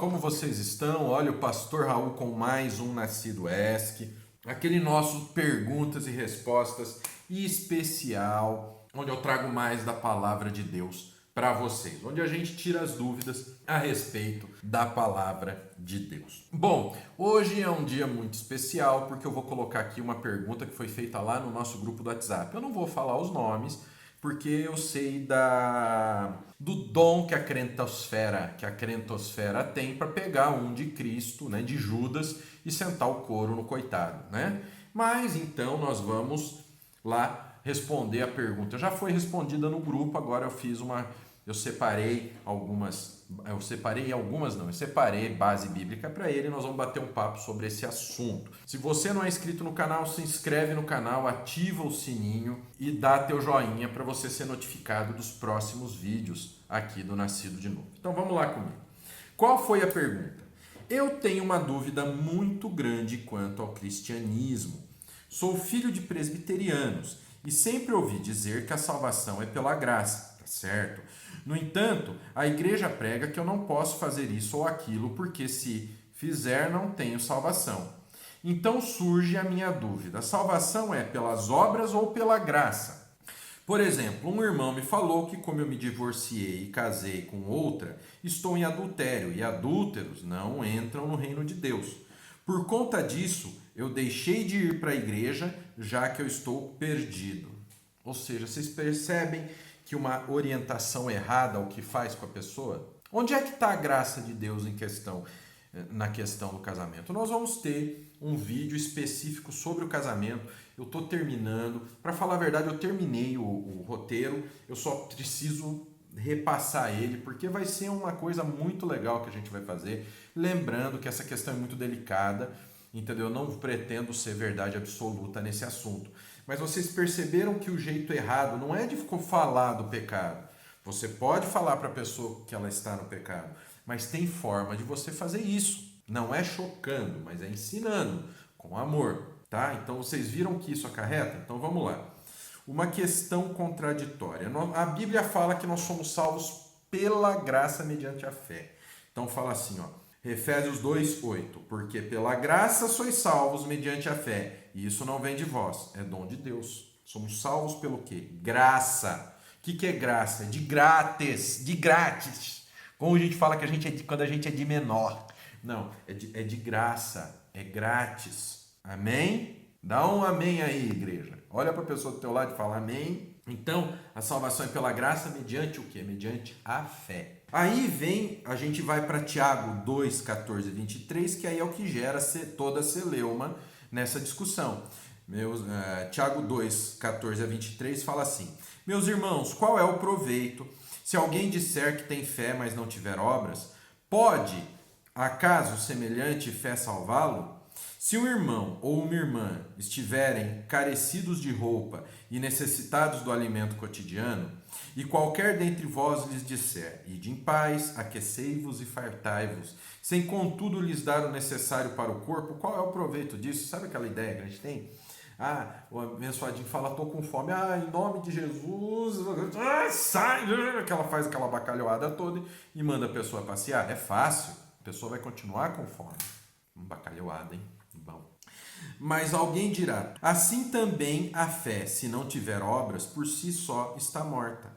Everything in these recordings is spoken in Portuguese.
como vocês estão? Olha o Pastor Raul com mais um Nascido ESC, aquele nosso perguntas e respostas especial, onde eu trago mais da palavra de Deus para vocês, onde a gente tira as dúvidas a respeito da palavra de Deus. Bom, hoje é um dia muito especial porque eu vou colocar aqui uma pergunta que foi feita lá no nosso grupo do WhatsApp. Eu não vou falar os nomes, porque eu sei do dom que a crentosfera tem para pegar um de Cristo, né, de Judas, e sentar o couro no coitado, né? Mas então nós vamos lá responder a pergunta. Já foi respondida no grupo, agora eu separei base bíblica para ele e nós vamos bater um papo sobre esse assunto. Se você não é inscrito no canal, se inscreve no canal, ativa o sininho e dá teu joinha para você ser notificado dos próximos vídeos aqui do Nascido de Novo. Então vamos lá comigo. Qual foi a pergunta? Eu tenho uma dúvida muito grande quanto ao cristianismo. Sou filho de presbiterianos e sempre ouvi dizer que a salvação é pela graça, tá certo? No entanto, a igreja prega que eu não posso fazer isso ou aquilo porque se fizer não tenho salvação. Então surge a minha dúvida: a salvação é pelas obras ou pela graça? Por exemplo, um irmão me falou que como eu me divorciei e casei com outra, estou em adultério e adúlteros não entram no reino de Deus. Por conta disso, eu deixei de ir para a igreja, já que eu estou perdido. Ou seja, vocês percebem que uma orientação errada o que faz com a pessoa? Onde é que está a graça de Deus na questão do casamento? Nós vamos ter um vídeo específico sobre o casamento. Eu estou terminando. Para falar a verdade, eu terminei o roteiro. Eu só preciso repassar ele, porque vai ser uma coisa muito legal que a gente vai fazer. Lembrando que essa questão é muito delicada, entendeu? Eu não pretendo ser verdade absoluta nesse assunto. Mas vocês perceberam que o jeito errado não é de falar do pecado. Você pode falar para a pessoa que ela está no pecado, mas tem forma de você fazer isso. Não é chocando, mas é ensinando, com amor, tá? Então vocês viram que isso acarreta? Então vamos lá. Uma questão contraditória. A Bíblia fala que nós somos salvos pela graça mediante a fé. Então fala assim, ó. Efésios 2:8, porque pela graça sois salvos mediante a fé, e isso não vem de vós, é dom de Deus. Somos salvos pelo quê? Graça. O que é graça? De grátis. Como a gente fala que quando a gente é de menor. Não, é de graça, é grátis. Amém? Dá um amém aí, igreja. Olha para a pessoa do teu lado e fala amém. Então, a salvação é pela graça mediante o quê? Mediante a fé. Aí a gente vai para Tiago 2, 14 e 23, que aí é o que gera toda a celeuma nessa discussão. Tiago 2, 14 a 23 fala assim: meus irmãos, qual é o proveito se alguém disser que tem fé, mas não tiver obras? Pode, acaso, semelhante fé salvá-lo? Se um irmão ou uma irmã estiverem carecidos de roupa e necessitados do alimento cotidiano, e qualquer dentre vós lhes disser: ide em paz, aquecei-vos e fartai-vos, sem contudo lhes dar o necessário para o corpo, qual é o proveito disso? Sabe aquela ideia que a gente tem? O abençoadinho fala: estou com fome. Em nome de Jesus, sai! Que ela faz aquela bacalhoada toda e manda a pessoa passear. É fácil, a pessoa vai continuar com fome. Bacalhoada, hein? Bom. Mas alguém dirá: assim também a fé, se não tiver obras, por si só está morta.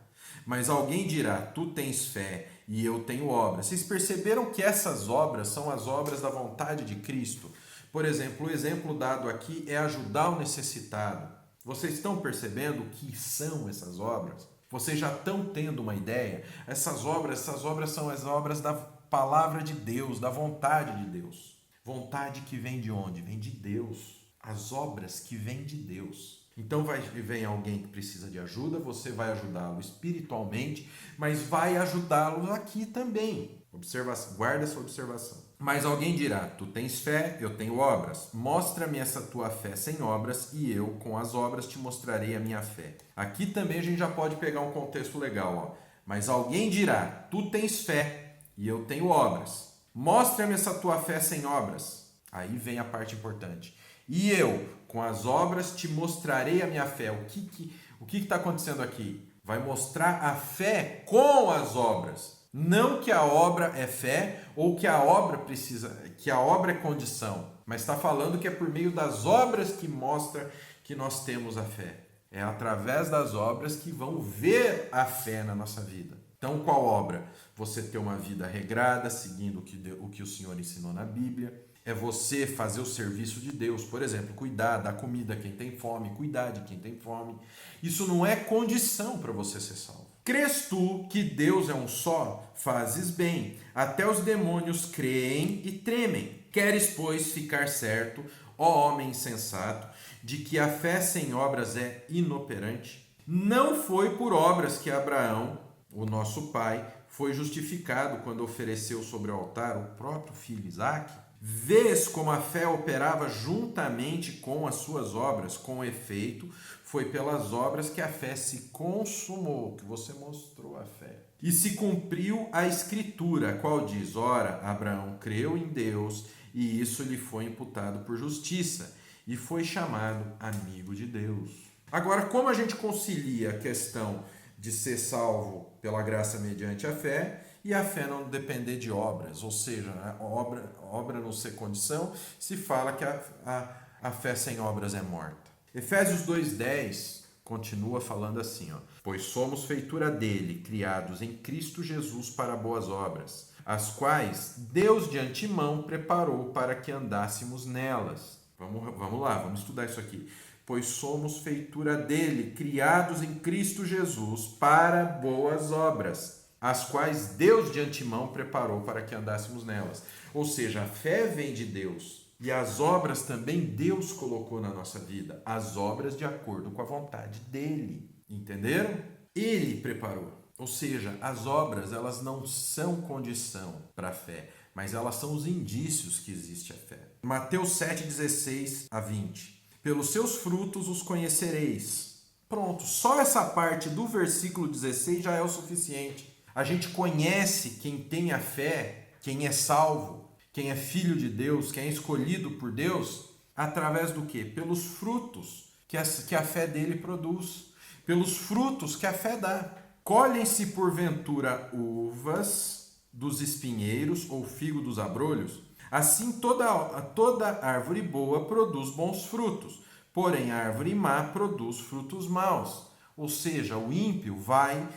Mas alguém dirá: tu tens fé e eu tenho obras. Vocês perceberam que essas obras são as obras da vontade de Cristo? Por exemplo, o exemplo dado aqui é ajudar o necessitado. Vocês estão percebendo o que são essas obras? Vocês já estão tendo uma ideia? Essas obras são as obras da palavra de Deus, da vontade de Deus. Vontade que vem de onde? Vem de Deus. As obras que vêm de Deus. Então vem alguém que precisa de ajuda, você vai ajudá-lo espiritualmente, mas vai ajudá-lo aqui também. Guarda essa observação. Mas alguém dirá: tu tens fé, eu tenho obras. Mostra-me essa tua fé sem obras e eu, com as obras, te mostrarei a minha fé. Aqui também a gente já pode pegar um contexto legal. Mas alguém dirá: tu tens fé e eu tenho obras. Mostra-me essa tua fé sem obras. Aí vem a parte importante. E eu, com as obras, te mostrarei a minha fé. O que está acontecendo aqui? Vai mostrar a fé com as obras. Não que a obra é fé ou que a obra é condição, mas está falando que é por meio das obras que mostra que nós temos a fé. É através das obras que vão ver a fé na nossa vida. Então, qual obra? Você ter uma vida regrada, seguindo o que o Senhor ensinou na Bíblia. É você fazer o serviço de Deus. Por exemplo, cuidar da comida a quem tem fome, cuidar de quem tem fome. Isso não é condição para você ser salvo. Crês tu que Deus é um só? Fazes bem. Até os demônios creem e tremem. Queres, pois, ficar certo, ó homem insensato, de que a fé sem obras é inoperante? Não foi por obras que Abraão, o nosso pai, foi justificado quando ofereceu sobre o altar o próprio filho Isaque? Vês como a fé operava juntamente com as suas obras, com efeito, foi pelas obras que a fé se consumou, que você mostrou a fé. E se cumpriu a escritura, a qual diz, ora, Abraão creu em Deus, e isso lhe foi imputado por justiça, e foi chamado amigo de Deus. Agora, como a gente concilia a questão de ser salvo pela graça mediante a fé e a fé não depender de obras, ou seja, a obra não ser condição, se fala que a fé sem obras é morta. Efésios 2,10 continua falando assim, pois somos feitura dele, criados em Cristo Jesus para boas obras, as quais Deus de antemão preparou para que andássemos nelas. Vamos lá, vamos estudar isso aqui. Pois somos feitura dele, criados em Cristo Jesus para boas obras, as quais Deus de antemão preparou para que andássemos nelas. Ou seja, a fé vem de Deus e as obras também Deus colocou na nossa vida, as obras de acordo com a vontade dele. Entenderam? Ele preparou. Ou seja, as obras elas não são condição para a fé, mas elas são os indícios que existe a fé. Mateus 7:16 a 20. Pelos seus frutos os conhecereis. Pronto, só essa parte do versículo 16 já é o suficiente. A gente conhece quem tem a fé, quem é salvo, quem é filho de Deus, quem é escolhido por Deus, através do quê? Pelos frutos que a fé dele produz, pelos frutos que a fé dá. Colhem-se porventura uvas dos espinheiros ou figo dos abrolhos? Assim toda árvore boa produz bons frutos, porém a árvore má produz frutos maus. Ou seja, o ímpio vai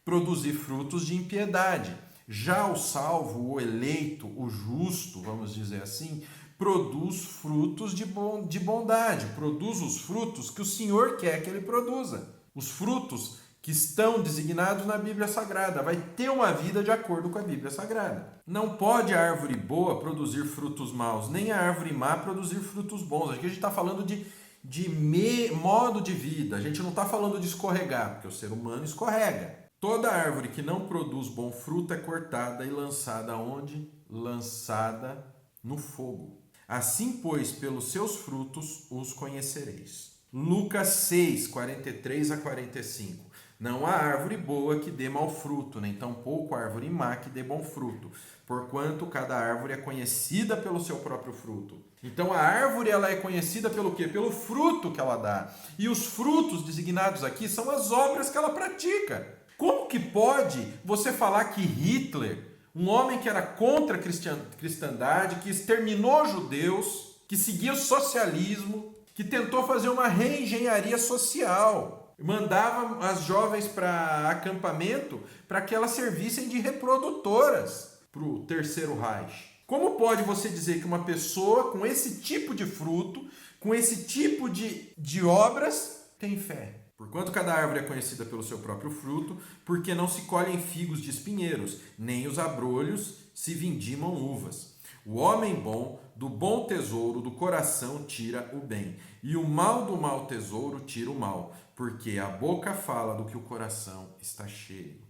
produzir frutos de impiedade. Já o salvo, o eleito, o justo, vamos dizer assim, produz frutos de bondade, produz os frutos que o Senhor quer que ele produza. Os frutos que estão designados na Bíblia Sagrada, vai ter uma vida de acordo com a Bíblia Sagrada. Não pode a árvore boa produzir frutos maus, nem a árvore má produzir frutos bons. Aqui a gente está falando de modo de vida, a gente não está falando de escorregar, porque o ser humano escorrega. Toda árvore que não produz bom fruto é cortada e lançada onde? Lançada no fogo. Assim, pois, pelos seus frutos os conhecereis. Lucas 6, 43 a 45. Não há árvore boa que dê mau fruto, nem tampouco árvore má que dê bom fruto, porquanto cada árvore é conhecida pelo seu próprio fruto. Então a árvore ela é conhecida pelo quê? Pelo fruto que ela dá. E os frutos designados aqui são as obras que ela pratica. Como que pode você falar que Hitler, um homem que era contra a cristandade, que exterminou judeus, que seguia o socialismo, que tentou fazer uma reengenharia social, mandava as jovens para acampamento para que elas servissem de reprodutoras para o Terceiro Reich. Como pode você dizer que uma pessoa com esse tipo de fruto, com esse tipo de obras, tem fé? Porquanto cada árvore é conhecida pelo seu próprio fruto, porque não se colhem figos de espinheiros, nem os abrolhos se vindimam uvas. O homem bom, do bom tesouro do coração tira o bem, e o mal do mau tesouro tira o mal, porque a boca fala do que o coração está cheio.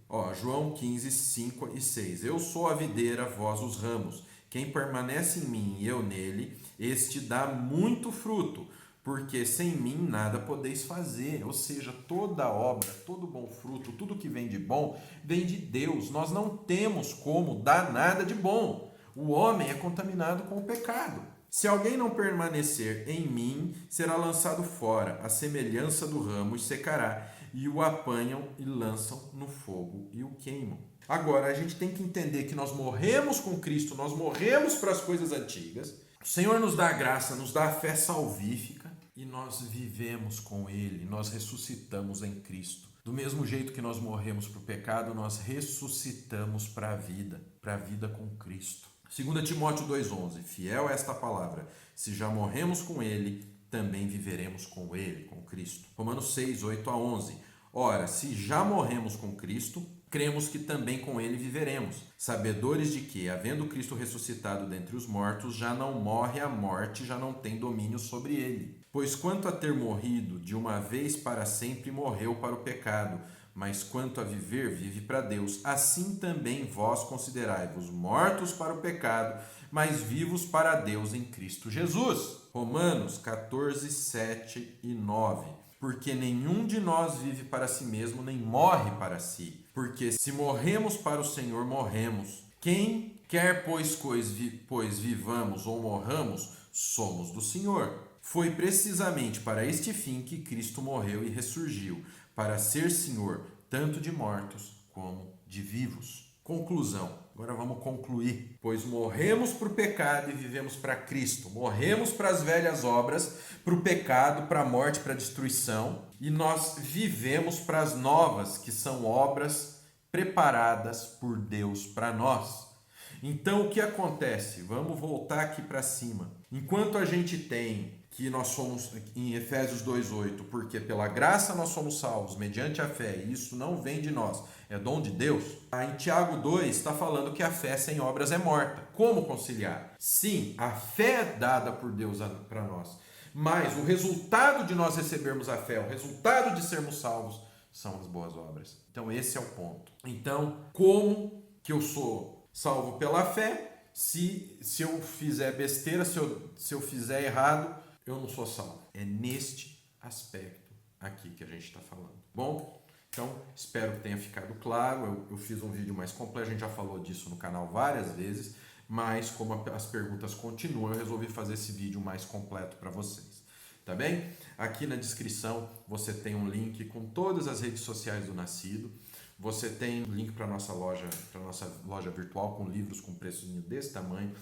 João 15, 5 e 6. Eu sou a videira, vós os ramos. Quem permanece em mim e eu nele, este dá muito fruto, porque sem mim nada podeis fazer. Ou seja, toda obra, todo bom fruto, tudo que vem de bom, vem de Deus. Nós não temos como dar nada de bom. O homem é contaminado com o pecado. Se alguém não permanecer em mim, será lançado fora, a semelhança do ramo, e secará. e o apanham e lançam no fogo e o queimam. Agora, a gente tem que entender que nós morremos com Cristo, nós morremos para as coisas antigas. O Senhor nos dá a graça, nos dá a fé salvífica e nós vivemos com Ele, nós ressuscitamos em Cristo. Do mesmo jeito que nós morremos para o pecado, nós ressuscitamos para a vida com Cristo. 2 Timóteo 2,11, fiel a esta palavra, se já morremos com Ele, também viveremos com Ele, com Cristo. Romanos 6, 8 a 11, ora, se já morremos com Cristo, cremos que também com Ele viveremos, sabedores de que, havendo Cristo ressuscitado dentre os mortos, já não morre a morte, já não tem domínio sobre ele. Pois quanto a ter morrido, de uma vez para sempre morreu para o pecado, mas quanto a viver, vive para Deus. Assim também vós considerai-vos mortos para o pecado, mas vivos para Deus em Cristo Jesus. Romanos 14, 7 e 9. Porque nenhum de nós vive para si mesmo, nem morre para si. Porque se morremos para o Senhor, morremos. Quem quer, pois vivamos ou morramos, somos do Senhor. Foi precisamente para este fim que Cristo morreu e ressurgiu, para ser Senhor, tanto de mortos como de vivos. Conclusão. Agora vamos concluir. Pois morremos para o pecado e vivemos para Cristo. Morremos para as velhas obras, para o pecado, para a morte, para a destruição. E nós vivemos para as novas, que são obras preparadas por Deus para nós. Então o que acontece? Vamos voltar aqui para cima. Enquanto a gente tem que nós somos, em Efésios 2,8, porque pela graça nós somos salvos, mediante a fé, e isso não vem de nós, é dom de Deus. Em Tiago 2 está falando que a fé sem obras é morta. Como conciliar? Sim, a fé é dada por Deus para nós, mas o resultado de nós recebermos a fé, o resultado de sermos salvos, são as boas obras. Então esse é o ponto. Então, como que eu sou salvo pela fé? Se eu fizer besteira, se eu fizer errado, eu não sou salvo. É neste aspecto aqui que a gente está falando. Bom, então espero que tenha ficado claro. Eu fiz um vídeo mais completo, a gente já falou disso no canal várias vezes, mas como as perguntas continuam, eu resolvi fazer esse vídeo mais completo para vocês. Tá bem? Aqui na descrição você tem um link com todas as redes sociais do Nascido. Você tem link para a nossa loja virtual com livros com preço desse tamanho.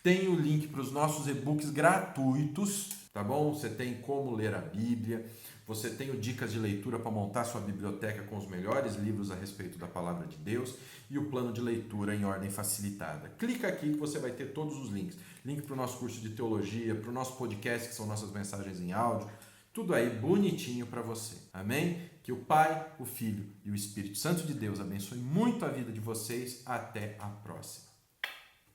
Tem o link para os nossos e-books gratuitos, tá bom? Você tem como ler a Bíblia. Você tem dicas de leitura para montar sua biblioteca com os melhores livros a respeito da Palavra de Deus e o plano de leitura em ordem facilitada. Clica aqui que você vai ter todos os links. Link para o nosso curso de teologia, para o nosso podcast, que são nossas mensagens em áudio. Tudo aí bonitinho para você. Amém? Que o Pai, o Filho e o Espírito Santo de Deus abençoe muito a vida de vocês. Até a próxima.